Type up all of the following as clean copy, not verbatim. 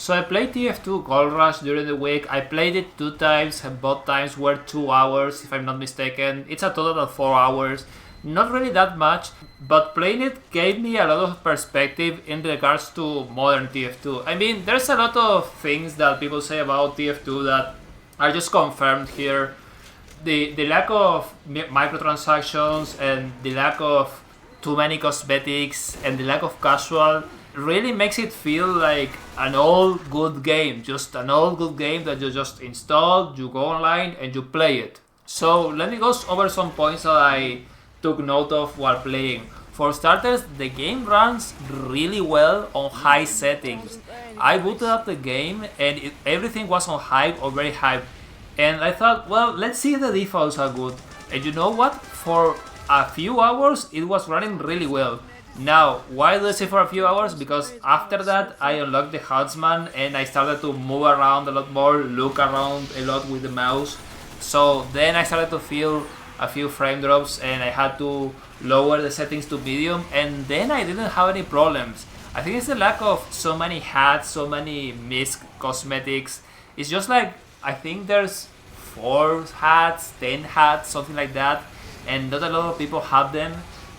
So I played TF2 Goldrush during the week. I played it 2 times, and both times were 2 hours if I'm not mistaken. It's a total of 4 hours. Not really that much, but playing it gave me a lot of perspective in regards to modern TF2. I mean, there's a lot of things that people say about TF2 that are just confirmed here. The lack of microtransactions and the lack of too many cosmetics and the lack of casual really makes it feel like an old good game. Just an old good game that you just install, you go online and you play it. So let me go over some points that I took note of while playing. For starters, the game runs really well on high settings. I booted up the game and everything was on high or very high. And I thought, well, let's see if the defaults are good. And you know what? For a few hours, it was running really well. Now, why do I say for a few hours? Because after that, I unlocked the Huntsman and I started to move around a lot more, look around a lot with the mouse. So then I started to feel a few frame drops and I had to lower the settings to medium, and then I didn't have any problems. I think it's the lack of so many hats, so many missed cosmetics. It's just like, I think there's 4 hats, 10 hats, something like that, and not a lot of people have them.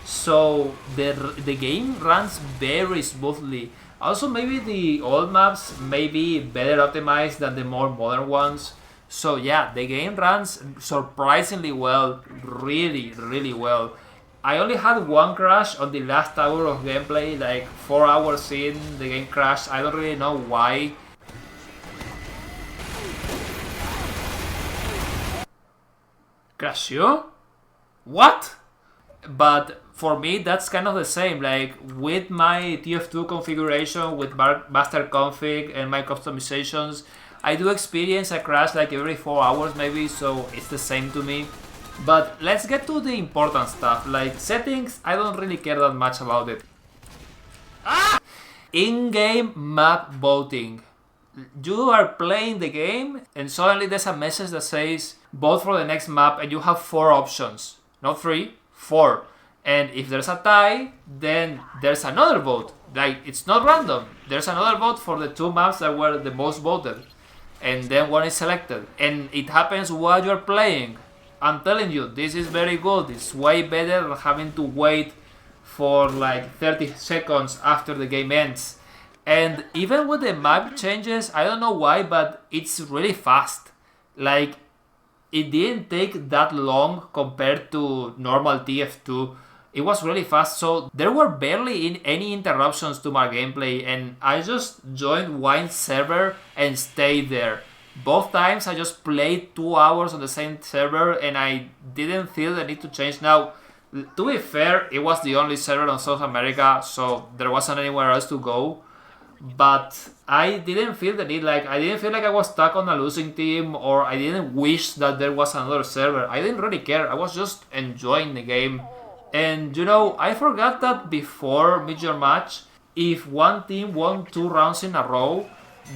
So the game runs very smoothly. Also, maybe the old maps may be better optimized than the more modern ones. So yeah, the game runs surprisingly well, really well. I only had one crash on the last hour of gameplay, like 4 hours in, the game crashed. I don't really know why. Crash you? What? But for me, that's kind of the same. Like with my TF2 configuration, with master config and my customizations, I do experience a crash like every 4 hours maybe, so it's the same to me. But let's get to the important stuff, like settings. I don't really care that much about it. In-game map voting. You are playing the game and suddenly there's a message that says vote for the next map, and you have 4 options. Not 3, 4. And if there's a tie, then there's another vote. Like, it's not random. There's another vote for the 2 maps that were the most voted. And then one is selected. And it happens while you're playing. I'm telling you, this is very good. It's way better than having to wait for like 30 seconds after the game ends. And even with the map changes, I don't know why, but it's really fast. Like, it didn't take that long compared to normal TF2. It was really fast, so there were barely any interruptions to my gameplay, and I just joined one server and stayed there. Both times I just played 2 hours on the same server and I didn't feel the need to change. Now, to be fair, it was the only server on South America, so there wasn't anywhere else to go. But I didn't feel the need, like I didn't feel like I was stuck on a losing team, or I didn't wish that there was another server. I didn't really care, I was just enjoying the game. And you know, I forgot that before mid-year match, if one team won 2 rounds in a row,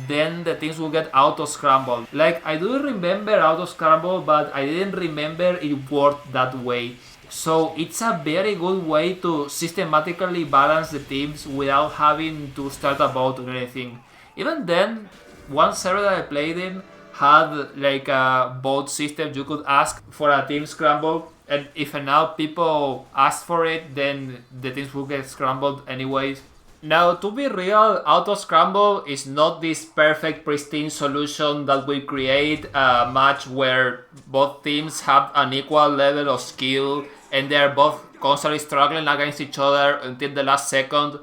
then the teams will get auto-scrambled. Like, I do remember auto-scramble, but I didn't remember it worked that way. So it's a very good way to systematically balance the teams without having to start a vote or anything. Even then, one server that I played in had like a vote system. You could ask for a team scramble, and if enough people asked for it, then the teams will get scrambled anyways. Now, to be real, auto-scramble is not this perfect, pristine solution that will create a match where both teams have an equal level of skill and they're both constantly struggling against each other until the last second.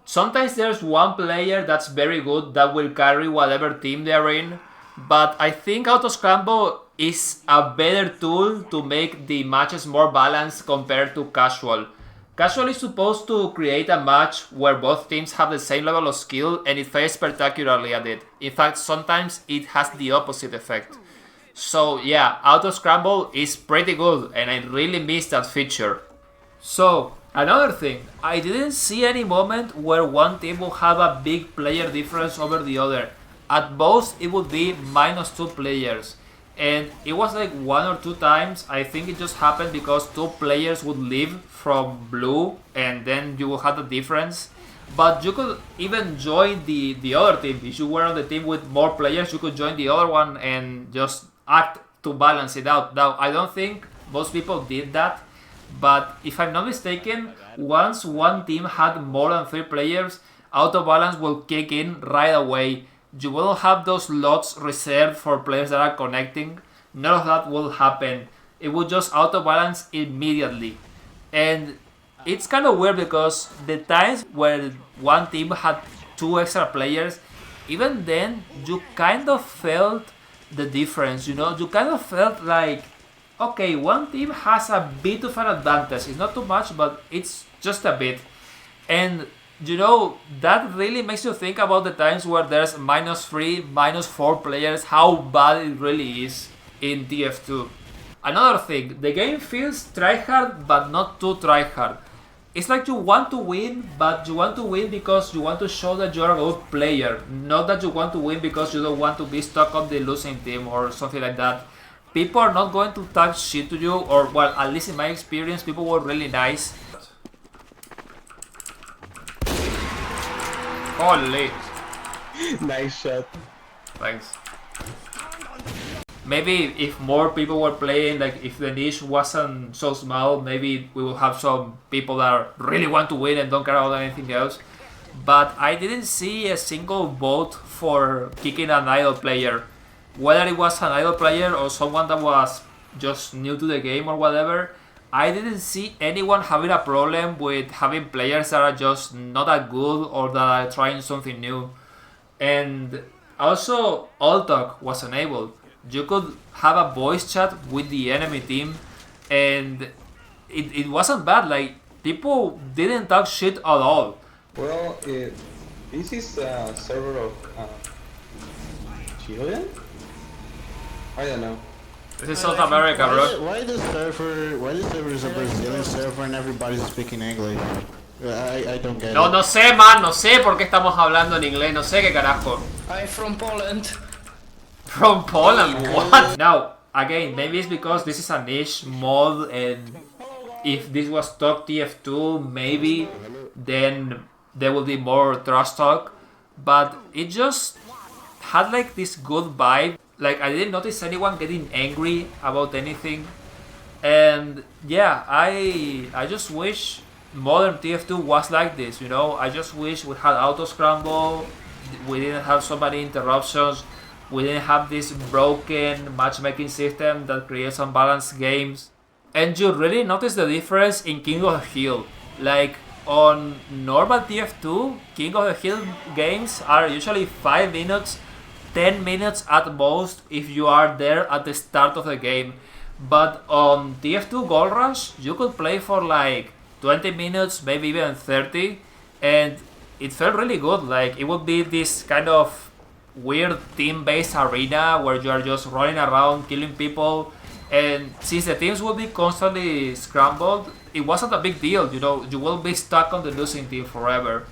Sometimes there's one player that's very good that will carry whatever team they're in, but I think auto-scramble is a better tool to make the matches more balanced compared to casual. Casual is supposed to create a match where both teams have the same level of skill and it fails spectacularly at it. In fact, sometimes it has the opposite effect. So yeah, auto scramble is pretty good and I really miss that feature. So, another thing, I didn't see any moment where one team will have a big player difference over the other. At most, it would be -2 players. And it was like 1 or 2 times. I think it just happened because 2 players would leave from blue and then you will have the difference. But you could even join the other team. If you were on the team with more players, you could join the other one and just act to balance it out. Now, I don't think most people did that, but if I'm not mistaken, once one team had more than 3 players, auto balance will kick in right away. You won't have those slots reserved for players that are connecting. None of that will happen. It will just auto balance immediately. And it's kind of weird because the times where one team had 2 extra players, even then you kind of felt the difference, you know? You kind of felt like, okay, one team has a bit of an advantage. It's not too much, but it's just a bit. And you know, that really makes you think about the times where there's -3, -4 players, how bad it really is in TF2. Another thing, the game feels tryhard but not too tryhard. It's like you want to win, but you want to win because you want to show that you're a good player, not that you want to win because you don't want to be stuck on the losing team or something like that. People are not going to talk shit to you, or well, at least in my experience, people were really nice. Holy! Nice shot. Thanks. Maybe if more people were playing, like if the niche wasn't so small, maybe we will have some people that really want to win and don't care about anything else. But I didn't see a single vote for kicking an idle player. Whether it was an idle player or someone that was just new to the game or whatever, I didn't see anyone having a problem with having players that are just not that good or that are trying something new. And also, all talk was enabled. You could have a voice chat with the enemy team, and it wasn't bad. Like, people didn't talk shit at all. Well, this is a server of Chilean? I don't know. This is South America, bro. Why the server is a Brazilian server and everybody's speaking English? I don't get it. No sé, man, no sé por qué estamos hablando en inglés, no sé qué carajo. I'm from Poland. From Poland, what? Now, again, maybe it's because this is a niche mod, and if this was talk TF2, maybe then there will be more trash talk. But it just had like this good vibe. Like, I didn't notice anyone getting angry about anything. And yeah, I just wish modern TF2 was like this, you know? I just wish we had auto scramble, we didn't have so many interruptions, we didn't have this broken matchmaking system that creates unbalanced games. And you really notice the difference in King of the Hill. Like, on normal TF2, King of the Hill games are usually 5 minutes, 10 minutes at most if you are there at the start of the game. But on TF2 Goldrush, you could play for like 20 minutes, maybe even 30, and it felt really good. Like, it would be this kind of weird team-based arena where you are just running around killing people, and since the teams will be constantly scrambled, it wasn't a big deal, you know. You will be stuck on the losing team forever.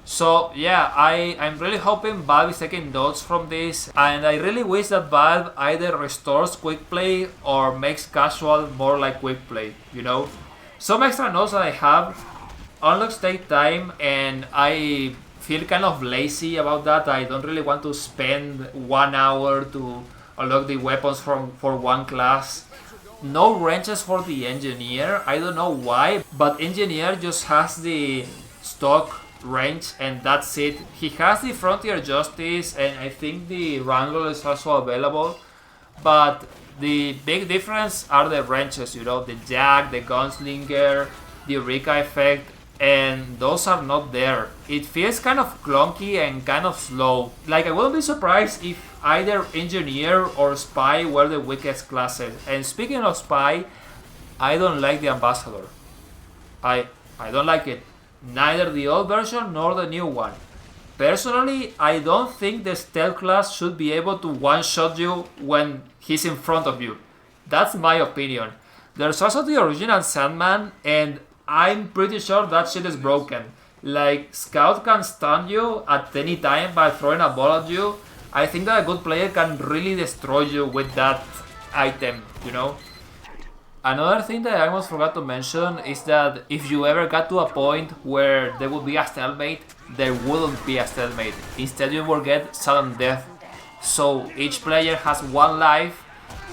So yeah, I'm really hoping Valve is taking notes from this, and I really wish that Valve either restores quick play or makes casual more like quick play, you know. Some extra notes that I have: unlocks take time, and I feel kind of lazy about that. I don't really want to spend 1 hour to unlock the weapons for one class. No wrenches for the engineer. I don't know why, but engineer just has the stock wrench and that's it. He has the Frontier Justice, and I think the Wrangler is also available, but the big difference are the wrenches, you know, the Jack, the Gunslinger, the Eureka effect, and those are not there. It feels kind of clunky and kind of slow. Like, I wouldn't be surprised if either Engineer or Spy were the weakest classes. And speaking of Spy, I don't like the Ambassador. I don't like it. Neither the old version nor the new one. Personally, I don't think the stealth class should be able to one-shot you when he's in front of you. That's my opinion. There's also the original Sandman, and I'm pretty sure that shit is broken. Like, Scout can stun you at any time by throwing a ball at you. I think that a good player can really destroy you with that item, you know? Another thing that I almost forgot to mention is that if you ever got to a point where there would be a stalemate, there wouldn't be a stalemate. Instead, you will get sudden death. So each player has one life,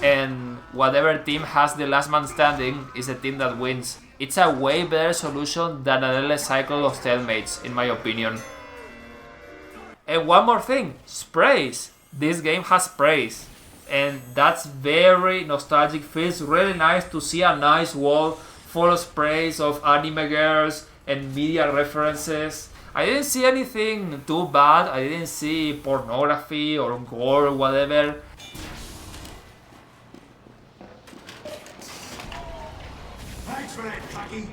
and whatever team has the last man standing is the team that wins. It's a way better solution than an endless cycle of stalemates, in my opinion. And one more thing, sprays. This game has sprays. And that's very nostalgic. Feels really nice to see a nice wall full of sprays of anime girls and media references. I didn't see anything too bad. I didn't see pornography or gore or whatever. Thanks for that, Chucky.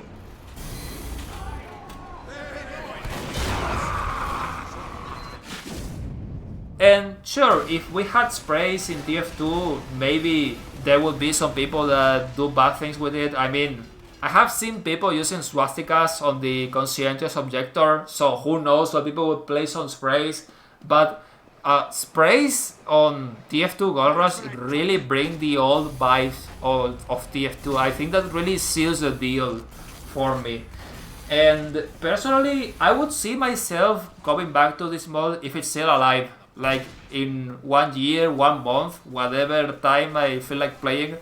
And sure, if we had sprays in TF2, maybe there would be some people that do bad things with it. I mean, I have seen people using swastikas on the conscientious objector, so who knows what people would place on sprays. But sprays on TF2 Goldrush really bring the old vibes of TF2. I think that really seals the deal for me. And personally, I would see myself coming back to this mode if it's still alive. Like in 1 year, 1 month, whatever time I feel like playing.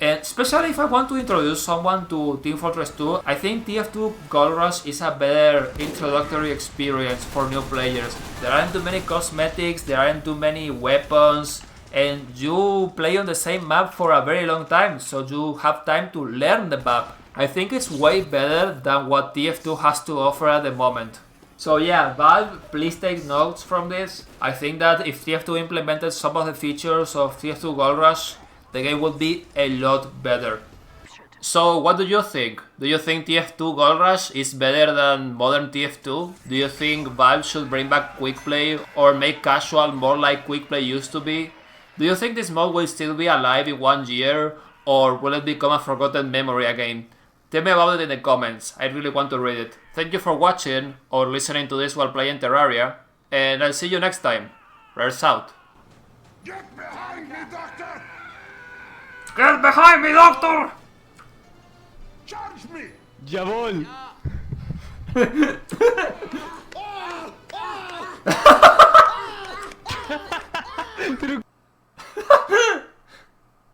And especially if I want to introduce someone to Team Fortress 2, I think TF2 Goldrush is a better introductory experience for new players. There aren't too many cosmetics, there aren't too many weapons, and you play on the same map for a very long time, so you have time to learn the map. I think it's way better than what TF2 has to offer at the moment. So yeah, Valve, please take notes from this. I think that if TF2 implemented some of the features of TF2 Goldrush, the game would be a lot better. So what do you think? Do you think TF2 Goldrush is better than modern TF2? Do you think Valve should bring back quick play or make casual more like quick play used to be? Do you think this mode will still be alive in 1 year, or will it become a forgotten memory again? Tell me about it in the comments, I really want to read it. Thank you for watching or listening to this while playing Terraria, and I'll see you next time. Rares out. Get behind me, Doctor! Get behind me, Doctor! Charge me! Jawohl!